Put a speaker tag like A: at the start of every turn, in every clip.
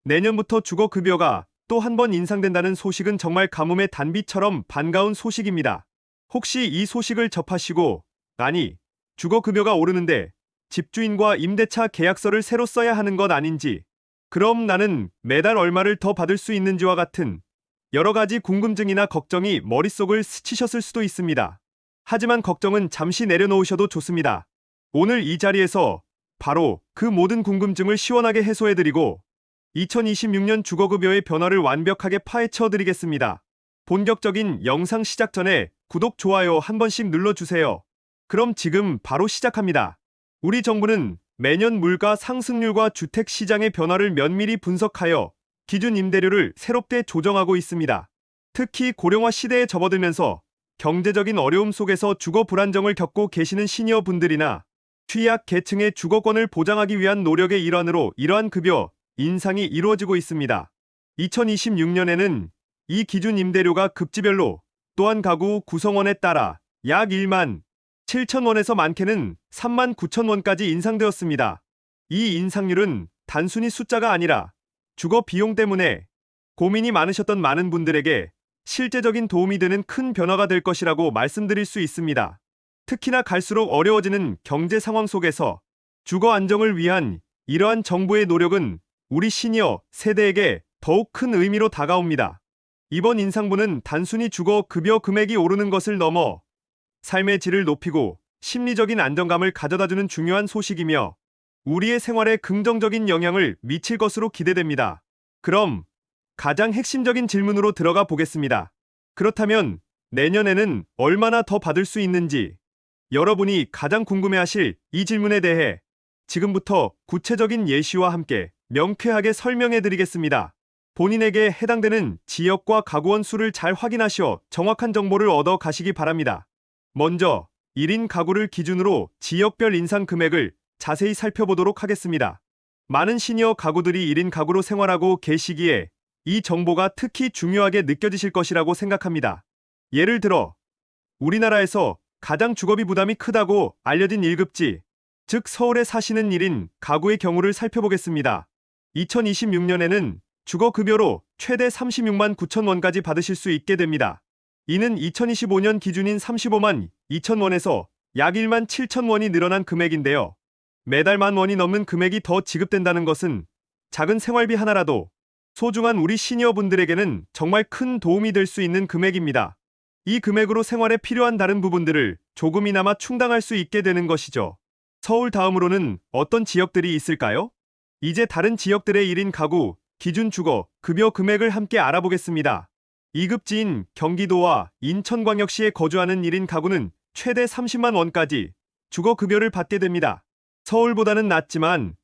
A: 내년부터 주거급여가 또 한 번 인상된다는 소식은 정말 가뭄의 단비처럼 반가운 소식입니다. 혹시 이 소식을 접하시고, 아니, 주거급여가 오르는데 집주인과 임대차 계약서를 새로 써야 하는 것 아닌지, 그럼 나는 매달 얼마를 더 받을 수 있는지와 같은 여러 가지 궁금증이나 걱정이 머릿속을 스치셨을 수도 있습니다. 하지만 걱정은 잠시 내려놓으셔도 좋습니다. 오늘 이 자리에서 바로 그 모든 궁금증을 시원하게 해소해드리고 2026년 주거급여의 변화를 완벽하게 파헤쳐드리겠습니다. 본격적인 영상 시작 전에 구독, 좋아요 한 번씩 눌러주세요. 그럼 지금 바로 시작합니다. 우리 정부는 매년 물가 상승률과 주택 시장의 변화를 면밀히 분석하여 기준 임대료를 새롭게 조정하고 있습니다. 특히 고령화 시대에 접어들면서 경제적인 어려움 속에서 주거 불안정을 겪고 계시는 시니어 분들이나 취약 계층의 주거권을 보장하기 위한 노력의 일환으로 이러한 급여 인상이 이루어지고 있습니다. 2026년에는 이 기준 임대료가 급지별로 또한 가구 구성원에 따라 약 1만 7천원에서 많게는 3만 9천원까지 인상되었습니다. 이 인상률은 단순히 숫자가 아니라 주거 비용 때문에 고민이 많으셨던 많은 분들에게 실제적인 도움이 되는 큰 변화가 될 것이라고 말씀드릴 수 있습니다. 특히나 갈수록 어려워지는 경제 상황 속에서 주거 안정을 위한 이러한 정부의 노력은 우리 시니어 세대에게 더욱 큰 의미로 다가옵니다. 이번 인상분은 단순히 주거 급여 금액이 오르는 것을 넘어 삶의 질을 높이고 심리적인 안정감을 가져다주는 중요한 소식이며 우리의 생활에 긍정적인 영향을 미칠 것으로 기대됩니다. 그럼 가장 핵심적인 질문으로 들어가 보겠습니다. 그렇다면 내년에는 얼마나 더 받을 수 있는지, 여러분이 가장 궁금해하실 이 질문에 대해 지금부터 구체적인 예시와 함께 명쾌하게 설명해 드리겠습니다. 본인에게 해당되는 지역과 가구원 수를 잘 확인하시어 정확한 정보를 얻어 가시기 바랍니다. 먼저 1인 가구를 기준으로 지역별 인상 금액을 자세히 살펴보도록 하겠습니다. 많은 시니어 가구들이 1인 가구로 생활하고 계시기에 이 정보가 특히 중요하게 느껴지실 것이라고 생각합니다. 예를 들어 우리나라에서 가장 주거비 부담이 크다고 알려진 1급지, 즉 서울에 사시는 1인 가구의 경우를 살펴보겠습니다. 2026년에는 주거급여로 최대 36만 9천 원까지 받으실 수 있게 됩니다. 이는 2025년 기준인 35만 2천 원에서 약 1만 7천 원이 늘어난 금액인데요. 매달 1만 원이 넘는 금액이 더 지급된다는 것은 작은 생활비 하나라도 소중한 우리 시니어분들에게는 정말 큰 도움이 될 수 있는 금액입니다. 이 금액으로 생활에 필요한 다른 부분들을 조금이나마 충당할 수 있게 되는 것이죠. 서울 다음으로는 어떤 지역들이 있을까요? 이제 다른 지역들의 1인 가구 기준 주거 급여 금액을 함께 알아보겠습니다. 2급지인 경기도와 인천광역시에 거주하는 1인 가구는 최대 30만 원까지 주거 급여를 받게 됩니다. 서울보다는 낮지만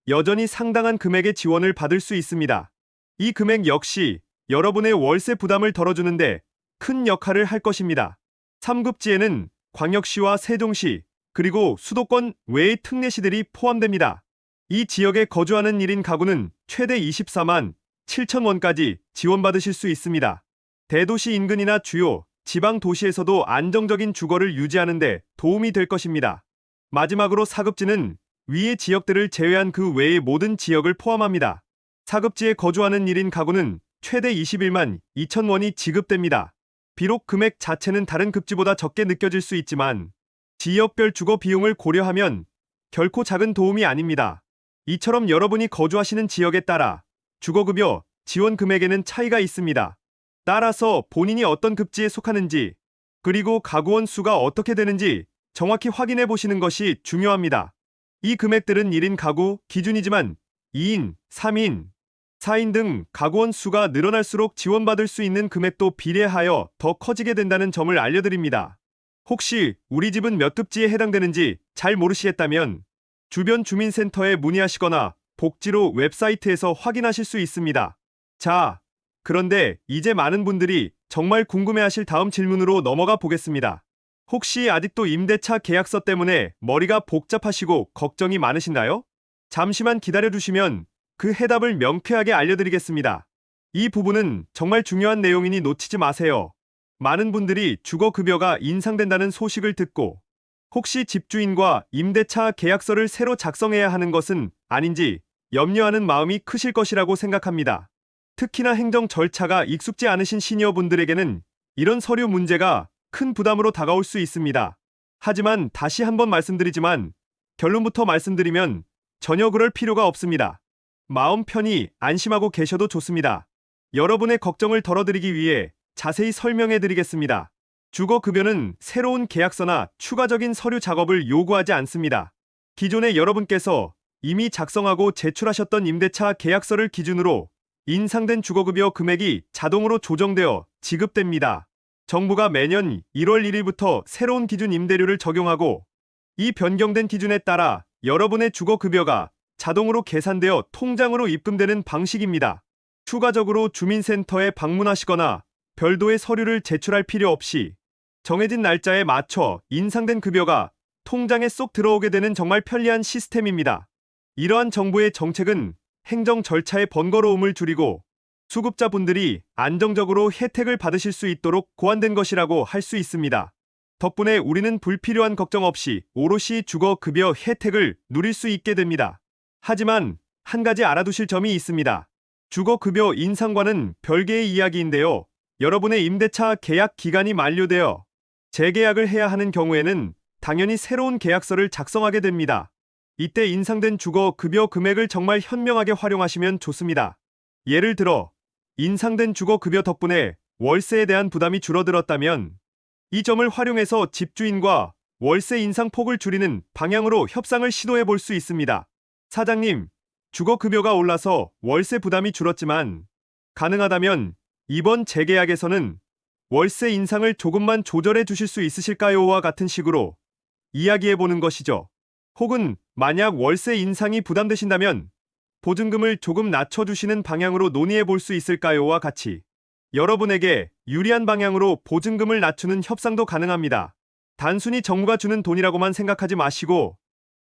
A: 여전히 상당한 금액의 지원을 받을 수 있습니다. 이 금액 역시 여러분의 월세 부담을 덜어주는데 큰 역할을 할 것입니다. 3급지에는 광역시와 세종시 그리고 수도권 외의 특례시들이 포함됩니다. 이 지역에 거주하는 1인 가구는 최대 24만 7천 원까지 지원받으실 수 있습니다. 대도시 인근이나 주요 지방 도시에서도 안정적인 주거를 유지하는 데 도움이 될 것입니다. 마지막으로 4급지는 위의 지역들을 제외한 그 외의 모든 지역을 포함합니다. 4급지에 거주하는 1인 가구는 최대 21만 2천 원이 지급됩니다. 비록 금액 자체는 다른 급지보다 적게 느껴질 수 있지만 지역별 주거 비용을 고려하면 결코 작은 도움이 아닙니다. 이처럼 여러분이 거주하시는 지역에 따라 주거급여 지원 금액에는 차이가 있습니다. 따라서 본인이 어떤 급지에 속하는지 그리고 가구원 수가 어떻게 되는지 정확히 확인해 보시는 것이 중요합니다. 이 금액들은 1인 가구 기준이지만 2인, 3인, 4인 등 가구원 수가 늘어날수록 지원받을 수 있는 금액도 비례하여 더 커지게 된다는 점을 알려드립니다. 혹시 우리 집은 몇 급지에 해당되는지 잘 모르시겠다면 주변 주민센터에 문의하시거나 복지로 웹사이트에서 확인하실 수 있습니다. 자, 그런데 이제 많은 분들이 정말 궁금해하실 다음 질문으로 넘어가 보겠습니다. 혹시 아직도 임대차 계약서 때문에 머리가 복잡하시고 걱정이 많으신가요? 잠시만 기다려주시면 그 해답을 명쾌하게 알려드리겠습니다. 이 부분은 정말 중요한 내용이니 놓치지 마세요. 많은 분들이 주거급여가 인상된다는 소식을 듣고 혹시 집주인과 임대차 계약서를 새로 작성해야 하는 것은 아닌지 염려하는 마음이 크실 것이라고 생각합니다. 특히나 행정 절차가 익숙지 않으신 시니어분들에게는 이런 서류 문제가 큰 부담으로 다가올 수 있습니다. 하지만 다시 한번 말씀드리지만 결론부터 말씀드리면 전혀 그럴 필요가 없습니다. 마음 편히 안심하고 계셔도 좋습니다. 여러분의 걱정을 덜어드리기 위해 자세히 설명해 드리겠습니다. 주거급여는 새로운 계약서나 추가적인 서류 작업을 요구하지 않습니다. 기존에 여러분께서 이미 작성하고 제출하셨던 임대차 계약서를 기준으로 인상된 주거급여 금액이 자동으로 조정되어 지급됩니다. 정부가 매년 1월 1일부터 새로운 기준 임대료를 적용하고 이 변경된 기준에 따라 여러분의 주거급여가 자동으로 계산되어 통장으로 입금되는 방식입니다. 추가적으로 주민센터에 방문하시거나 별도의 서류를 제출할 필요 없이 정해진 날짜에 맞춰 인상된 급여가 통장에 쏙 들어오게 되는 정말 편리한 시스템입니다. 이러한 정부의 정책은 행정 절차의 번거로움을 줄이고 수급자분들이 안정적으로 혜택을 받으실 수 있도록 고안된 것이라고 할 수 있습니다. 덕분에 우리는 불필요한 걱정 없이 오롯이 주거급여 혜택을 누릴 수 있게 됩니다. 하지만 한 가지 알아두실 점이 있습니다. 주거급여 인상과는 별개의 이야기인데요. 여러분의 임대차 계약 기간이 만료되어 재계약을 해야 하는 경우에는 당연히 새로운 계약서를 작성하게 됩니다. 이때 인상된 주거급여 금액을 정말 현명하게 활용하시면 좋습니다. 예를 들어 인상된 주거급여 덕분에 월세에 대한 부담이 줄어들었다면 이 점을 활용해서 집주인과 월세 인상 폭을 줄이는 방향으로 협상을 시도해 볼 수 있습니다. 사장님, 주거급여가 올라서 월세 부담이 줄었지만 가능하다면 이번 재계약에서는 월세 인상을 조금만 조절해 주실 수 있으실까요?와 같은 식으로 이야기해 보는 것이죠. 혹은 만약 월세 인상이 부담되신다면 보증금을 조금 낮춰주시는 방향으로 논의해 볼 수 있을까요?와 같이 여러분에게 유리한 방향으로 보증금을 낮추는 협상도 가능합니다. 단순히 정부가 주는 돈이라고만 생각하지 마시고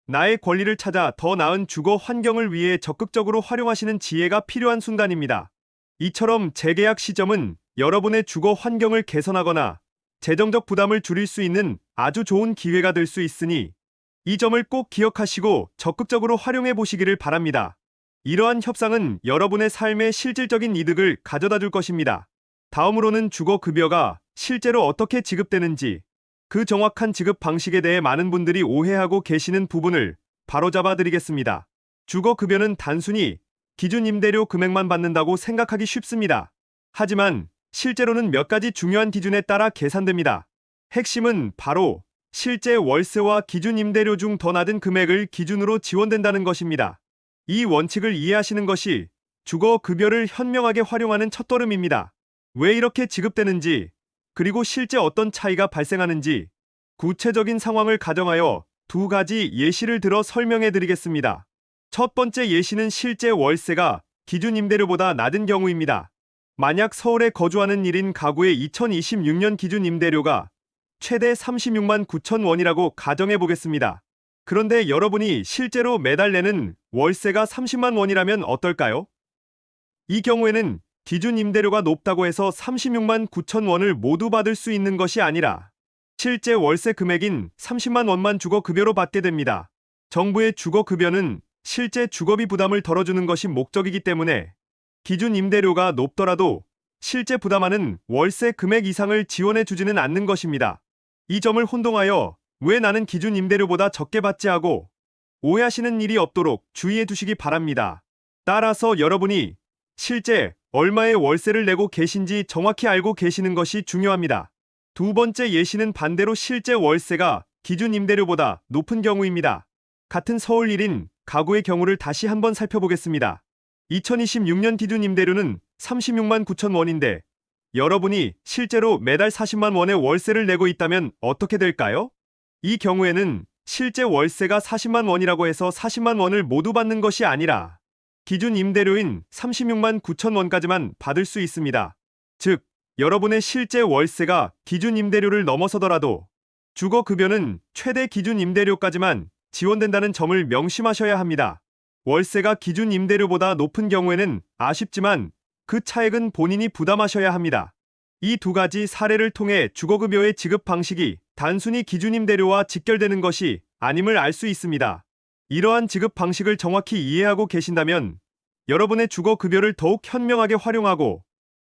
A: 나의 권리를 찾아 더 나은 주거 환경을 위해 적극적으로 활용하시는 지혜가 필요한 순간입니다. 이처럼 재계약 시점은 여러분의 주거 환경을 개선하거나 재정적 부담을 줄일 수 있는 아주 좋은 기회가 될 수 있으니 이 점을 꼭 기억하시고 적극적으로 활용해 보시기를 바랍니다. 이러한 협상은 여러분의 삶에 실질적인 이득을 가져다 줄 것입니다. 다음으로는 주거급여가 실제로 어떻게 지급되는지 그 정확한 지급 방식에 대해 많은 분들이 오해하고 계시는 부분을 바로잡아 드리겠습니다. 주거급여는 단순히 기준 임대료 금액만 받는다고 생각하기 쉽습니다. 하지만 실제로는 몇 가지 중요한 기준에 따라 계산됩니다. 핵심은 바로 실제 월세와 기준 임대료 중 더 낮은 금액을 기준으로 지원된다는 것입니다. 이 원칙을 이해하시는 것이 주거급여를 현명하게 활용하는 첫걸음입니다. 왜 이렇게 지급되는지, 그리고 실제 어떤 차이가 발생하는지 구체적인 상황을 가정하여 두 가지 예시를 들어 설명해 드리겠습니다. 첫 번째 예시는 실제 월세가 기준 임대료보다 낮은 경우입니다. 만약 서울에 거주하는 1인 가구의 2026년 기준 임대료가 최대 36만 9천 원이라고 가정해 보겠습니다. 그런데 여러분이 실제로 매달 내는 월세가 30만 원이라면 어떨까요? 이 경우에는 기준 임대료가 높다고 해서 36만 9천 원을 모두 받을 수 있는 것이 아니라 실제 월세 금액인 30만 원만 주거급여로 받게 됩니다. 정부의 주거급여는 실제 주거비 부담을 덜어주는 것이 목적이기 때문에 기준 임대료가 높더라도 실제 부담하는 월세 금액 이상을 지원해 주지는 않는 것입니다. 이 점을 혼동하여 왜 나는 기준 임대료보다 적게 받지 하고 오해하시는 일이 없도록 주의해 두시기 바랍니다. 따라서 여러분이 실제 얼마의 월세를 내고 계신지 정확히 알고 계시는 것이 중요합니다. 두 번째 예시는 반대로 실제 월세가 기준 임대료보다 높은 경우입니다. 같은 서울 1인 가구의 경우를 다시 한번 살펴보겠습니다. 2026년 기준 임대료는 36만 9천 원인데 여러분이 실제로 매달 40만 원의 월세를 내고 있다면 어떻게 될까요? 이 경우에는 실제 월세가 40만 원이라고 해서 40만 원을 모두 받는 것이 아니라 기준 임대료인 36만 9천 원까지만 받을 수 있습니다. 즉, 여러분의 실제 월세가 기준 임대료를 넘어서더라도 주거급여는 최대 기준 임대료까지만 지원된다는 점을 명심하셔야 합니다. 월세가 기준 임대료보다 높은 경우에는 아쉽지만 그 차액은 본인이 부담하셔야 합니다. 이 두 가지 사례를 통해 주거급여의 지급 방식이 단순히 기준 임대료와 직결되는 것이 아님을 알 수 있습니다. 이러한 지급 방식을 정확히 이해하고 계신다면 여러분의 주거급여를 더욱 현명하게 활용하고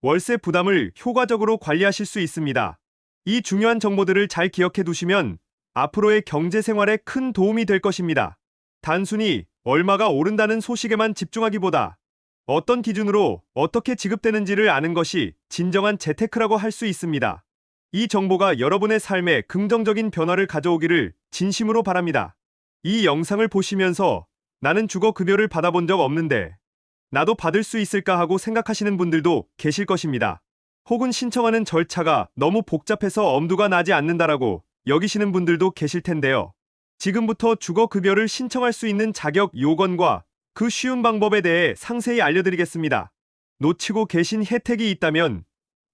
A: 월세 부담을 효과적으로 관리하실 수 있습니다. 이 중요한 정보들을 잘 기억해 두시면 앞으로의 경제 생활에 큰 도움이 될 것입니다. 단순히 얼마가 오른다는 소식에만 집중하기보다 어떤 기준으로 어떻게 지급되는지를 아는 것이 진정한 재테크라고 할 수 있습니다. 이 정보가 여러분의 삶에 긍정적인 변화를 가져오기를 진심으로 바랍니다. 이 영상을 보시면서 나는 주거급여를 받아본 적 없는데 나도 받을 수 있을까 하고 생각하시는 분들도 계실 것입니다. 혹은 신청하는 절차가 너무 복잡해서 엄두가 나지 않는다라고 여기시는 분들도 계실 텐데요. 지금부터 주거급여를 신청할 수 있는 자격 요건과 그 쉬운 방법에 대해 상세히 알려드리겠습니다. 놓치고 계신 혜택이 있다면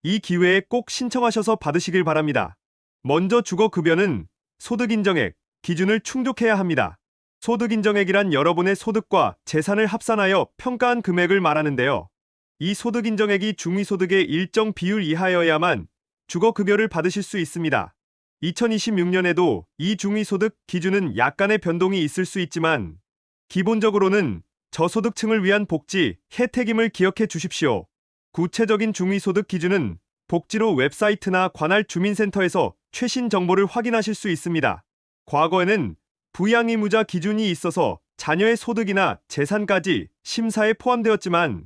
A: 이 기회에 꼭 신청하셔서 받으시길 바랍니다. 먼저 주거급여는 소득인정액 기준을 충족해야 합니다. 소득인정액이란 여러분의 소득과 재산을 합산하여 평가한 금액을 말하는데요. 이 소득인정액이 중위소득의 일정 비율 이하여야만 주거급여를 받으실 수 있습니다. 2026년에도 이 중위소득 기준은 약간의 변동이 있을 수 있지만 기본적으로는 저소득층을 위한 복지, 혜택임을 기억해 주십시오. 구체적인 중위소득 기준은 복지로 웹사이트나 관할 주민센터에서 최신 정보를 확인하실 수 있습니다. 과거에는 부양의무자 기준이 있어서 자녀의 소득이나 재산까지 심사에 포함되었지만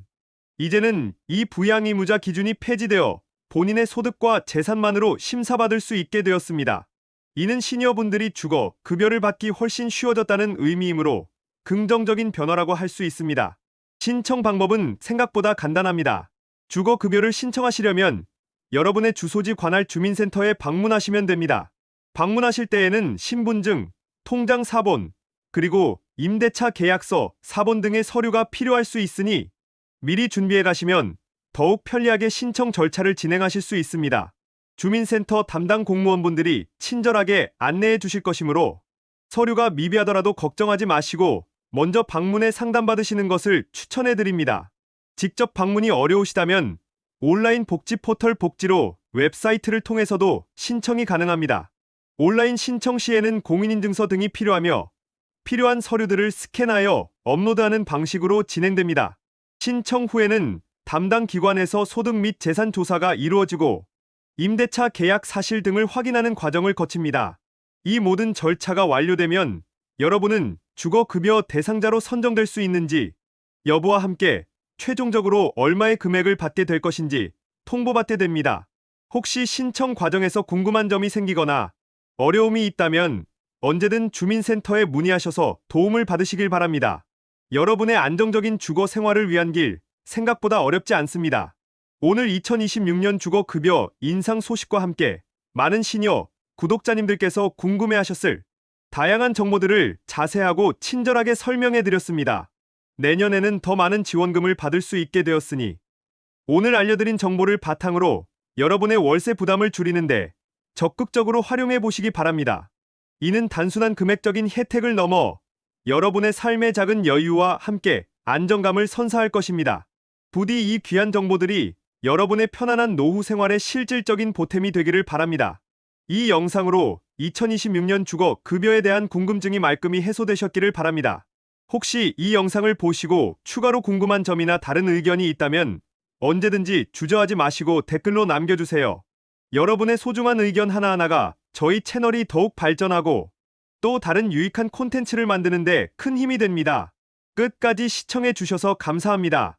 A: 이제는 이 부양의무자 기준이 폐지되어 본인의 소득과 재산만으로 심사받을 수 있게 되었습니다. 이는 시니어분들이 주거, 급여를 받기 훨씬 쉬워졌다는 의미이므로 긍정적인 변화라고 할 수 있습니다. 신청 방법은 생각보다 간단합니다. 주거급여를 신청하시려면 여러분의 주소지 관할 주민센터에 방문하시면 됩니다. 방문하실 때에는 신분증, 통장 사본, 그리고 임대차 계약서, 사본 등의 서류가 필요할 수 있으니 미리 준비해 가시면 더욱 편리하게 신청 절차를 진행하실 수 있습니다. 주민센터 담당 공무원분들이 친절하게 안내해 주실 것이므로 서류가 미비하더라도 걱정하지 마시고 먼저 방문해 상담받으시는 것을 추천해 드립니다. 직접 방문이 어려우시다면 온라인 복지 포털 복지로 웹사이트를 통해서도 신청이 가능합니다. 온라인 신청 시에는 공인인증서 등이 필요하며 필요한 서류들을 스캔하여 업로드하는 방식으로 진행됩니다. 신청 후에는 담당 기관에서 소득 및 재산 조사가 이루어지고 임대차 계약 사실 등을 확인하는 과정을 거칩니다. 이 모든 절차가 완료되면 여러분은 주거급여 대상자로 선정될 수 있는지 여부와 함께 최종적으로 얼마의 금액을 받게 될 것인지 통보받게 됩니다. 혹시 신청 과정에서 궁금한 점이 생기거나 어려움이 있다면 언제든 주민센터에 문의하셔서 도움을 받으시길 바랍니다. 여러분의 안정적인 주거 생활을 위한 길, 생각보다 어렵지 않습니다. 오늘 2026년 주거급여 인상 소식과 함께 많은 시니어 구독자님들께서 궁금해하셨을 다양한 정보들을 자세하고 친절하게 설명해 드렸습니다. 내년에는 더 많은 지원금을 받을 수 있게 되었으니 오늘 알려드린 정보를 바탕으로 여러분의 월세 부담을 줄이는데 적극적으로 활용해 보시기 바랍니다. 이는 단순한 금액적인 혜택을 넘어 여러분의 삶의 작은 여유와 함께 안정감을 선사할 것입니다. 부디 이 귀한 정보들이 여러분의 편안한 노후 생활에 실질적인 보탬이 되기를 바랍니다. 이 영상으로 2026년 주거 급여에 대한 궁금증이 말끔히 해소되셨기를 바랍니다. 혹시 이 영상을 보시고 추가로 궁금한 점이나 다른 의견이 있다면 언제든지 주저하지 마시고 댓글로 남겨주세요. 여러분의 소중한 의견 하나하나가 저희 채널이 더욱 발전하고 또 다른 유익한 콘텐츠를 만드는 데 큰 힘이 됩니다. 끝까지 시청해 주셔서 감사합니다.